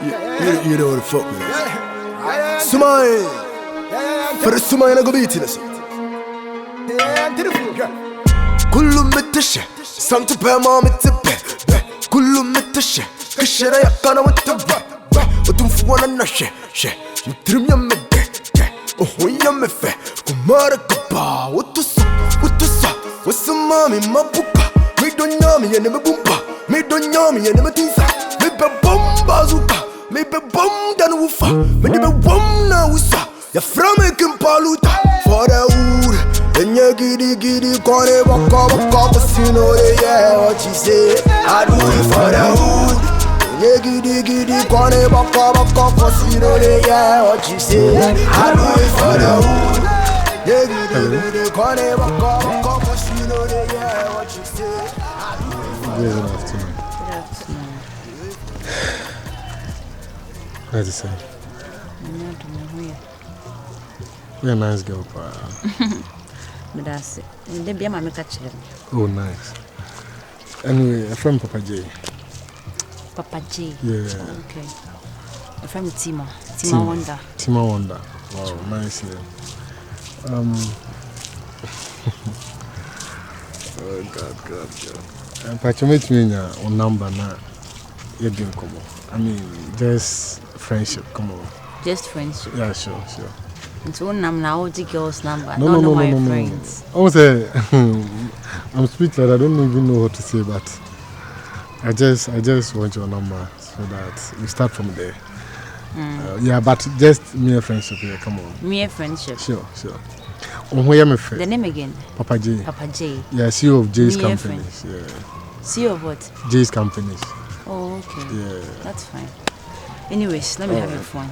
You know what the fuck, man. Sumai. For the Sumai, I go beating us. Kullu mitashe. Some to pay mom to pay. Kullu mitashe. Kashera yakana with the Utumfuana nashe. Trim ya mede. Oh, ya mefe. Kumara kapa. What to sa? What's the mommy, my pupa? Me don't know me and never boompa. Me don't know me and never tinsa. Me be bomba zuka. Me be bom dan woofa. Me be bom na wusa. Ya from a kimpaluta. For the wood. Then you giddy, corner, walk, casino, yeah, what she say. I do it for the wood. Then you giddy, corner, walk, casino, yeah, what she say. I do it for the wood. Giddy, corner, walk, casino, yeah, what she say. Good afternoon. How's it say? You're a nice girl, pa. But that's it. They be my catch them. Oh, nice. Anyway, a friend Papa J. Papa J. Yeah. Okay. A friend Tima. Tima Wonder. Tima Wonder. Wow, nice name. Oh God. But you meet me on number now. You didn't come on. I mean, just friendship. Come on. Just friendship. Yeah, sure. It's one number now. The girl's number. No, my friends. I was I'm speechless. I don't even know what to say, but I just want your number so that we start from there. Yeah, but just mere friendship here. Come on. Mere friendship. Sure. Where am I from? The name again? Papa J. Papa J. Yeah, CEO of J's mere companies. Friend. Yeah. CEO of what? J's companies. Oh, okay. Yeah. That's fine. Anyways, let me have your phone.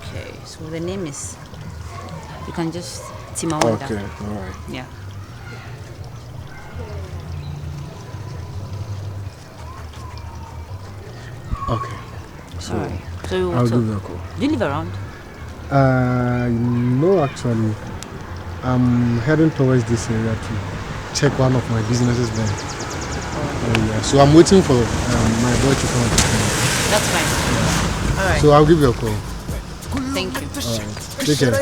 Okay, so the name is, you can just Tima Wonder. Okay, all right. Yeah. Okay. So, all right. So I'll give you a call. Do you live around? No, actually. I'm heading towards this area to check one of my businesses there. Yeah. So I'm waiting for my boy to come. That's fine. All right. So I'll give you a call. Thank you. All right. Take care.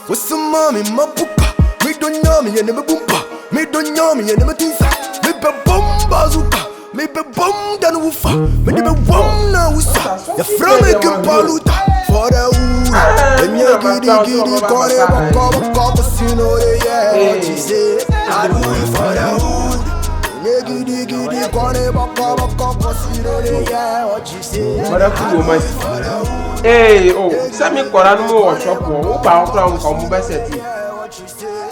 What's the mommy, my pupa? Me don't know me and never boompa. Me don't know me and never tinsa. Me be bomba zuka. Me be bom dan woofa. Me be bom na wusa. Ya from a kimpaluta. For the wood. Then you giddy, corner, walk, casino, yeah, what she say. I do it for the wood. Then you giddy, corner, walk, casino, yeah, what she say. Hey, oh, send me Koran more shop. Who bow from Combessity?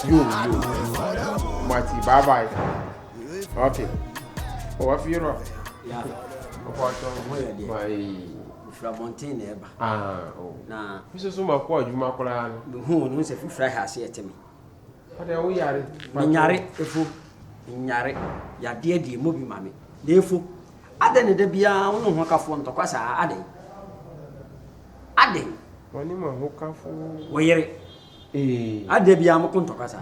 You. Marty, bye bye. Okay. Oh, what you know? Yeah. My Framontaine eba. Oh. Na. Mr. Suma kwa juma kola. Who no se fifra ha se etemi. Ade wo yare. Nyare efo. Nyare. Ya de mo bi mame. Na efo. Ade ne da bia wo no ho kafo ntokwasa ade. Wani ma ho kafo. Wo yere. Ade bia mo kontokwasa.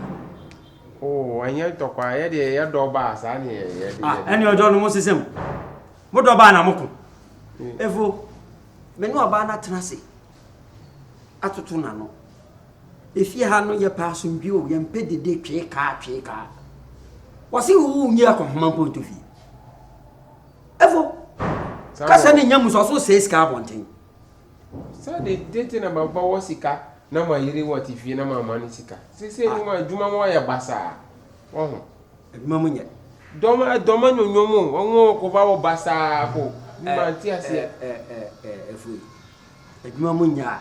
Oh, anya tokwa ye de ye do ba asa ne ye de. Eni ojo no mo sesem. Mo do ba na mo ko. Efo. Me no aba na tenase. Atoto na no. Efie ha no ye pa asombi o ye mpedede twe ka. Wo se wo nyi akohoma ponto fi. Efo. Kasa ne nyamu so se ska bonten. Sa de dete na baba wo sika na ma yiri wo tifie na ma mani sika. Se ni ma djuma mo ya basa. Oho. Eduma mo nye. Doma nyonyomo, onwo ko ba wo basa ko. Ma ti ase. Efo. Eduma mo nya.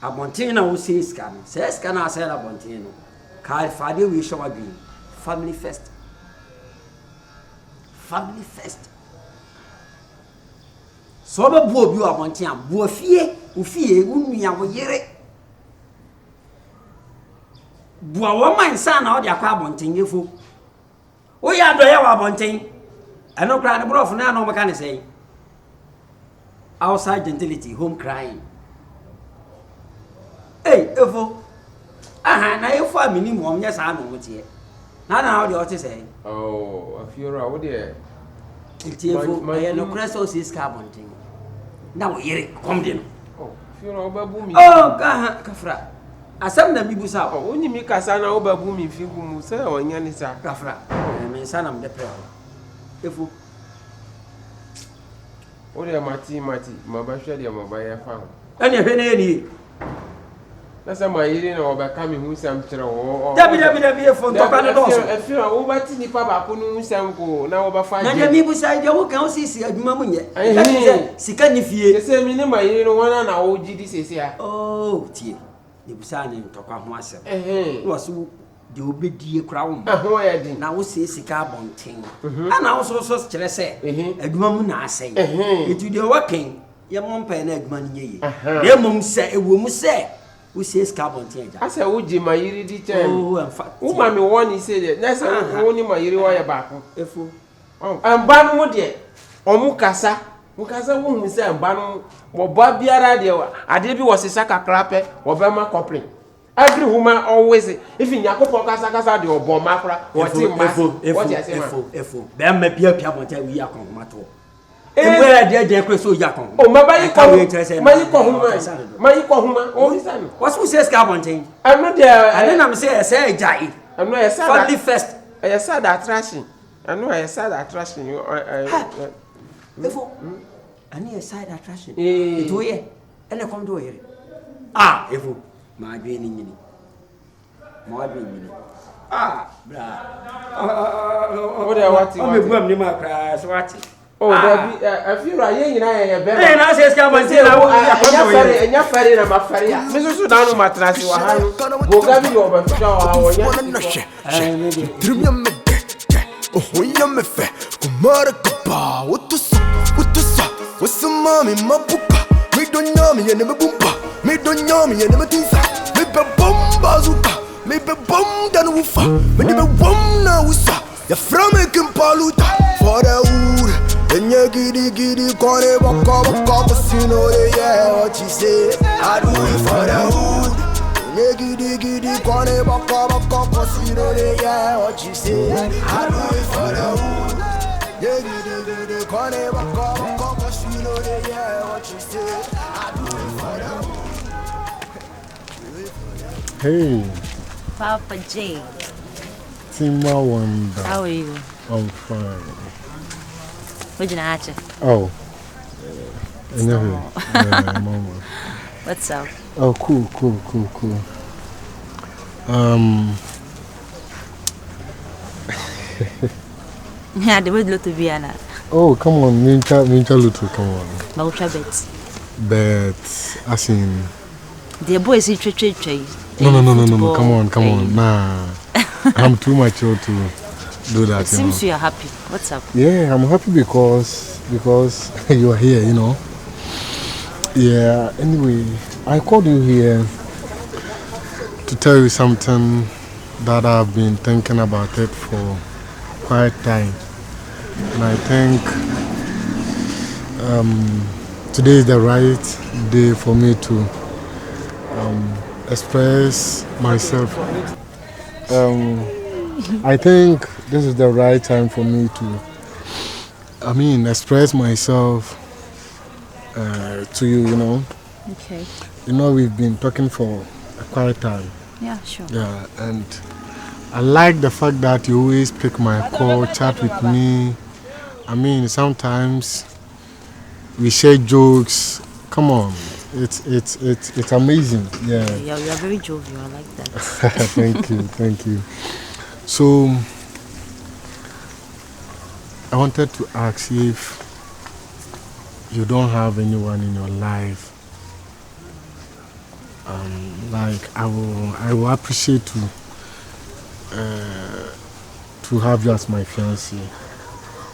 Abonten na wo se ska no. Se ska na ase la abonten no. Ka fade we show abi. Family first. So ba bu obi abonten am. Bu ofie unua wo yere. Bu awo man sa na o de akwa abonten yefo. O ya do ye wa abonten. Eno kra ne brof na no meka ne sei. Outside gentility, home crying. Hey, Evo. Aha, na you for me mom yes I know what here. Na how the what say? Oh, a few hours there. It's Evo. My no crest or says carbon thing. Now here come then. Oh, few hours babu mi. Oh, kafra. Asam na bibusa. Oh, only me kasa na obabu mi fi gumu say onya ni sa. Kafra. Me sana me pre. Evo. O de mati, mabahwe de mabaya fa. Ani hwe na ni. Na say my yiri na obeka mi hu sam kire wo. Dabi efo ntoka no do so. E fi o bati nipa ba ko no hu sam ko na wo ba fa. Na ya mi busa je wo kan o sisi adwuma mu nye. Sika ni fie. Say mi ni my yiri no wana na wo gidi sese a. Oh, tie. Ni busa ni ntoka ho asem. Wo so de obedie kura wo. Ho ya din. Na wo se sika abonten. Ana wo so kire se adwuma mu na asai. Etu de wo kan ye mompa na adwuma ni nye ye. Ye mom se ewo mu se wo se sika abonten ja. Asa wo ji mayiri di chen. Oh, in fact. Wo ma me woni say de. Na say wo ni mayiri wo ya ba ko. Efo. Amba no mo de. Omu kasa. Mu kasa wo hu say amba no wo ba biara de ade bi wo sesa kakra pe wo be ma couple. Every woman always if in yakopon kasa de obo makra what him what you say efo be ma pia bonta wi akon mato e de kweso yakon oh mayi ko huma oh isan what we say ska bonten I'm not there and then say jai I'm not say that first I said attraction I know I said attraction you efo ani side attraction it wo ye ene kom do here efo ma dwe ni nyini ma dwe nyini bra what they want o me buam ni ma kra so wati oh David I feel like yen nyina yen be na say ska man say na wo enya fare na ma fare ya me so na no matrasi wa ha no go ga bi do ba fi wa ha wo nya Trimya me oh ya me fe kumara kapa utusa what's mommy mapuka me don't know me and me bumpa me don't know me and me tinsa me be bomba zuka me be bom dan ufa me be bom na usa ya from me kimpaluta for the wood and ya gidi kore baka casino yeah what you say I do it for the wood ya gidi kore baka casino yeah what you say I do it for the wood ya gidi kore baka casino yeah what you say I do it for the wood. Hey, Papa J. Tima Wonder. How are you? I'm fine. What's your name? Oh, anyway, Mama. What's up? Oh, cool. Yeah, the word to be Anna. Oh, come on, Mincha Lutu, come on. Maucha bet. But, as in... The boy is trade. No, come on. Nah, I'm too mature to do that. It seems you are happy. What's up? Yeah, I'm happy because you are here, you know. Yeah, anyway, I called you here to tell you something that I've been thinking about it for quite time. And I think today is the right day for me to express myself. I think this is the right time for me to, express myself to you, you know. Okay. You know, we've been talking for a quite time. Yeah, sure. Yeah, and I like the fact that you always pick my call, chat with me. Sometimes we share jokes. Come on. It's amazing. Yeah, you are very jovial. I like that. Thank you. So I wanted to ask if you don't have anyone in your life. I will appreciate to have you as my fiancé,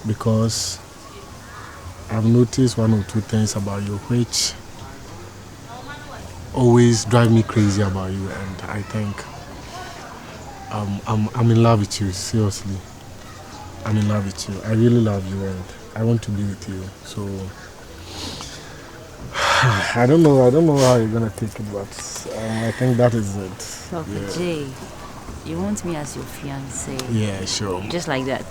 because I've noticed one or two things about you which always drive me crazy about you, and I think I'm in love with you. Seriously, I'm in love with you. I really love you, and I want to be with you. So I don't know how you're gonna take it, but I think that is it. Papa J, you want me as your fiance? Yeah, sure. Just like that.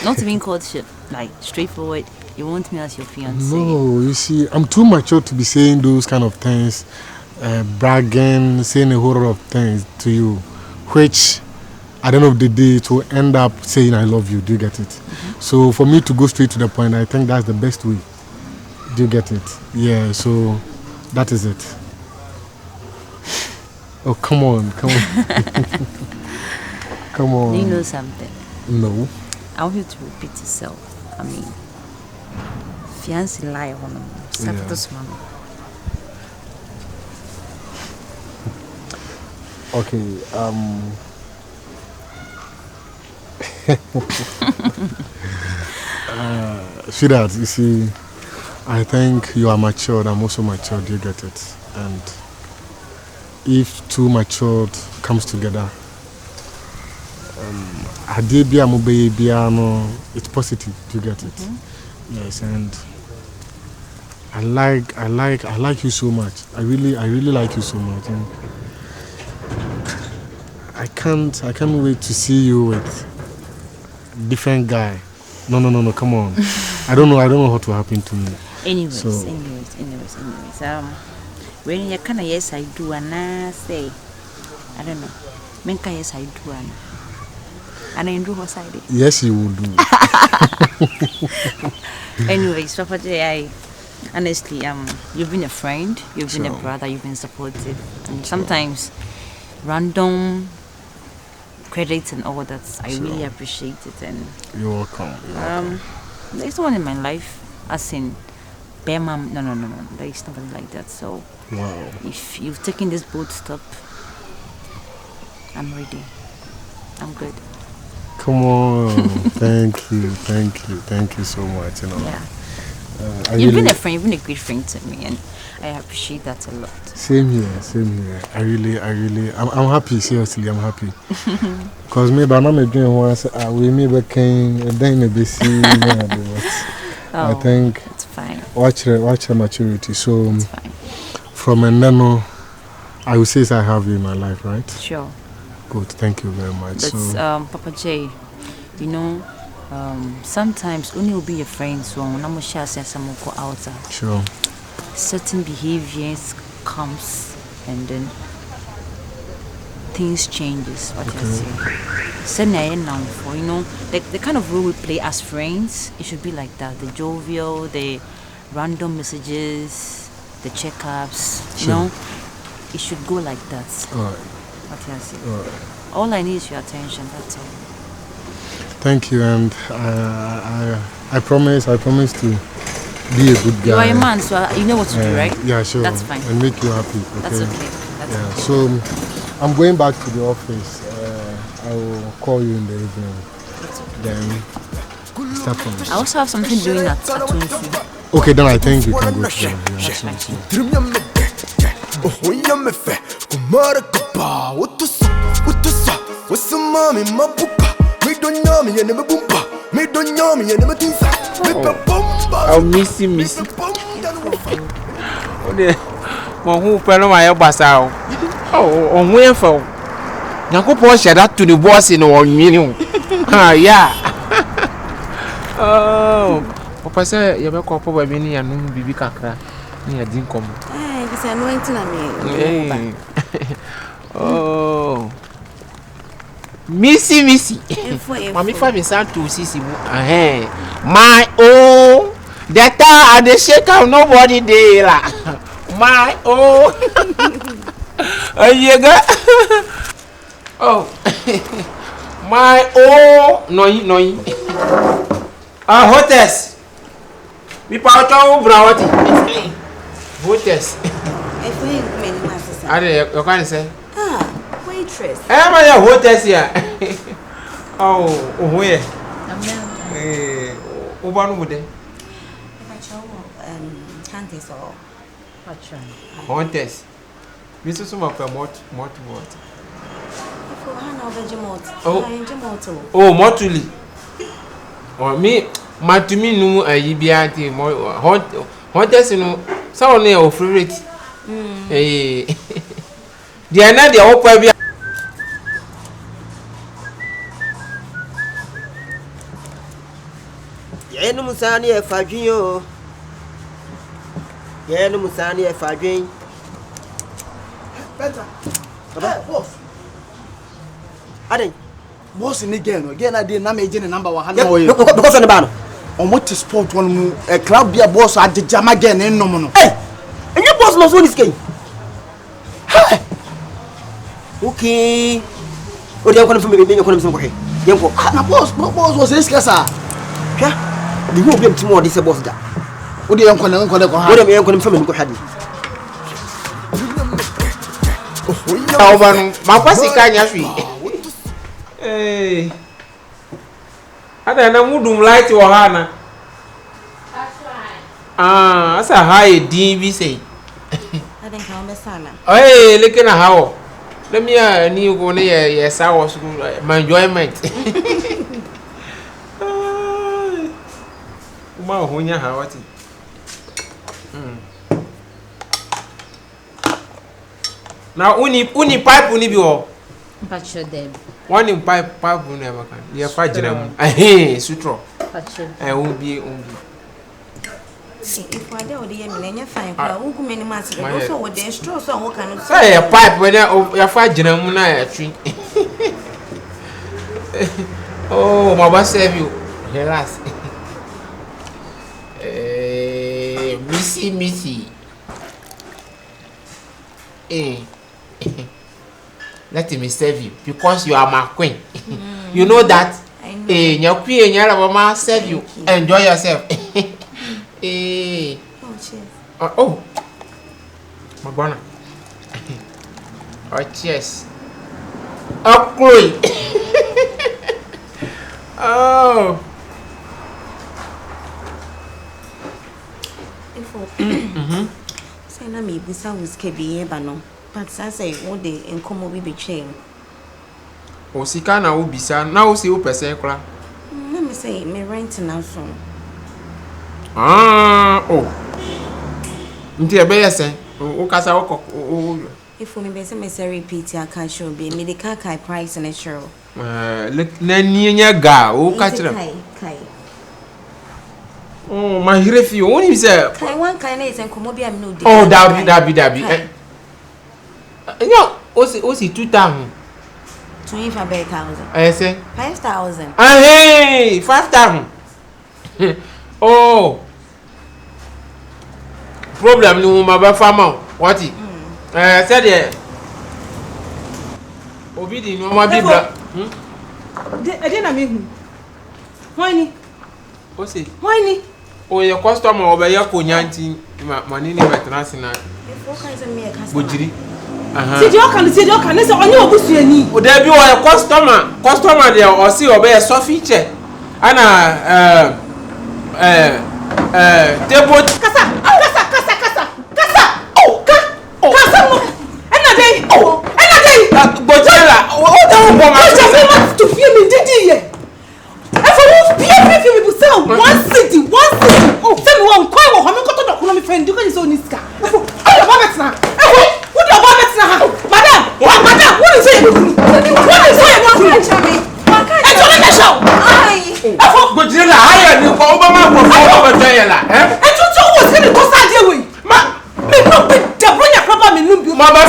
Not even courtship, like straightforward. You want me as your fiance? No, you see, I'm too mature to be saying those kind of things, bragging, saying a whole lot of things to you, which at the end of the day it will end up saying I love you. Do you get it? So for me to go straight to the point, I think that's the best way. Do you get it? Yeah. So that is it. Oh, come on. Come on. Do you know something? No. I want you to repeat yourself. I mean, fiancé lie on them. Yeah. This one. Okay. Sweetheart, you see, I think you are matured. I'm also matured. You get it? And if two matured comes together, it's positive. Do you get it? Yes, and I like you so much. I really like you so much, and I can't wait to see you with different guy. No, come on. I don't know what will happen to me. Anyways. When you kind of yes, I do, and I say, I don't know. Menka yes, I do, and I do what I did. Yes, you will do. Anyways, Papa J, honestly, you've been a friend, you've been a brother, you've been supportive, and sometimes random credits and all that. I really appreciate it, and You're welcome. there's no one in my life, as in, bare mom. No, there is nobody like that. So, Wow. if you've taken this bold step, I'm ready. I'm good. Come on. Thank you so much. You know. Yeah. really, You've been a friend, you've been a great friend to me, and I appreciate that a lot. Same here. I'm happy. Seriously, I'm happy. Because maybe I'm not doing once. We maybe can then be seen. I think It's fine. watch her maturity. So It's fine. from and then on, I will say I have you in my life, right? Sure. Good. Thank you very much. But Papa J, you know, sometimes only will be your friends. So when I'm sure some will go out. Sure. Certain behaviors comes and then things changes. What I say. Send now for the kind of role we play as friends. It should be like that. The jovial, the random messages, the checkups. You know, it should go like that. All right. What I say. All I need is your attention. That's all. Thank you, and I promise to be a good guy. You are a man, so you know what to do, right? Yeah, sure. That's fine. And make you happy. Okay? That's okay. Yeah. So I'm going back to the office. I will call you in the evening. Then start from there. I also have something doing at 20. Okay, then I think you can go together. Yeah, That's fine. I'll miss you. Who fellow my basa? Oh, on where for? Nakopo share that to the boss in 1 million. Yeah. Oh, Papa say you be couple baby ni anu bibi kakra. Ni ya din komo. Because I know anything I mean. Oh. Missy. Mami fa mi san to sisi mu. My oh. That I the shake out nobody dey la. My oh. You got. Oh. My oh. No. Hotels. Mi pa to brawati. Hotels. Ade you can say. Waitress. Am I a hotels here? Oh, where? Ubanu bude. Contest or what? Contest. Misu suma kwa mot. Oh, mortally. Or me, Matumi no a yibiati more hot as you know, so near or favorite. Eh, the another open. Yenu musani e fadwin yo. Yenu musani e fadwin. Better. Boss. Aden. Boss ni again. Again I did na me agent number 100. Because on the ban. Omo to sport one mu a club bia boss ajejama again no mo no. Hey. And your boss must win this game. Hey. Okay. O de yakon fun me yakon fun ko he. Yenko. Na boss was this kasa. Hwa. The who be mtimo odi se boss da. O de yakon ko ha. O de me yakon fun me ko hadi. Makwasika nyashwi. Eh. Ada na mudum light wo hana. That's right. Ah, asa high DB say. I think I'm the sana. Hey, looking at how. Let me new go near yes I was my enjoyment. Uma honya hawati. Now uni pipe uni bi wo. Patcho them. One in pipe uni amakan. Ya fa jina mu. Eh, sutro. Patcho. Umbi. If I do the yemen fine, who come any master also with the straw so what kind of say a pipe when ya fa jina mu na ya twi. Oh, my boss save you. Relax. Missy. Let me serve you because you are my queen. You know that? Your queen, your mama serve you. Enjoy yourself. Oh, cheers. Oh, my bonnet. Oh, cheers. Oh, Chloe. Oh. Say, let me be some whiskey be no. But I say, what they income will be chain. O sika na wo bisa na wo se wo pese kra. Let me say, me rent now so. Oh. Nti e be yesen. O kasa wo If we be say me say repeat ya can show be me the car price and show. Na nienya ga o ka kire. Kai. Oh, my refi woni say. Kai one kind is income be am no dey. Oh, dabi. No, o si 2000. 25,000. I say 5,000. Hey, 5,000. Oh. Problem ni mo ba farmer. What? Said there. Obi di no ma bibla. Ade na me hu. Why O ni? O your customer obeya ko nyanti money ni maintenance na. What kinds of me a customer? Bojiri. See the okan say onye obusuani. O dey be o customer there o see obeya so feature. Ana table Kasa. Kasa mo. Ena dey. Bojela. O dey bo ma. Just to feel me didi ye. If I feel me sell one city. Oh, tell me one coin wo me ko to do me friend you can so ni ska. Ayo ba betna. Who do ba betna ha? Madam, what is it? What is it? Bojela hire ni ko Obama ko fo Bojela. Etutu wo se ni ko sa die we. Me no be the bronya proper me no bi. Ma ba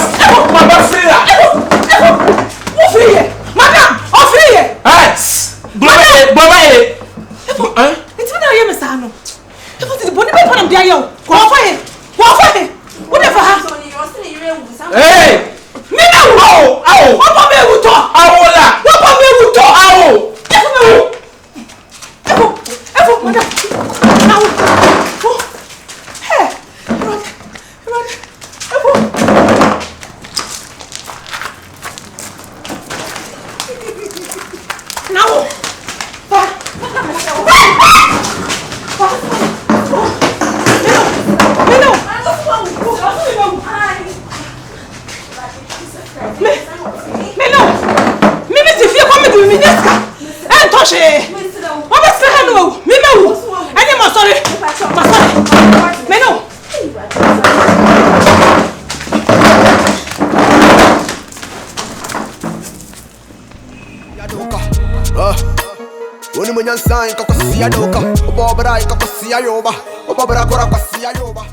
free la. Wo free ye? Madam, o free ye? Baba ye. It's been a year, Miss Anno. If it's the body paper, I'm there. Go for it. Whatever happened. Hey! Me now. Oh! What about me? Who talk? Awola. What about me? Who talk? Awo. Evo, madam. Now. Hey. Run. Evo. Now. Me no. she. What was the hello? Me no. I am sorry. Me no. Oni munyansa inka kwasi ya doka. Obobra inka kwasi ya yoba. Obobra kora kwasi ya yoba.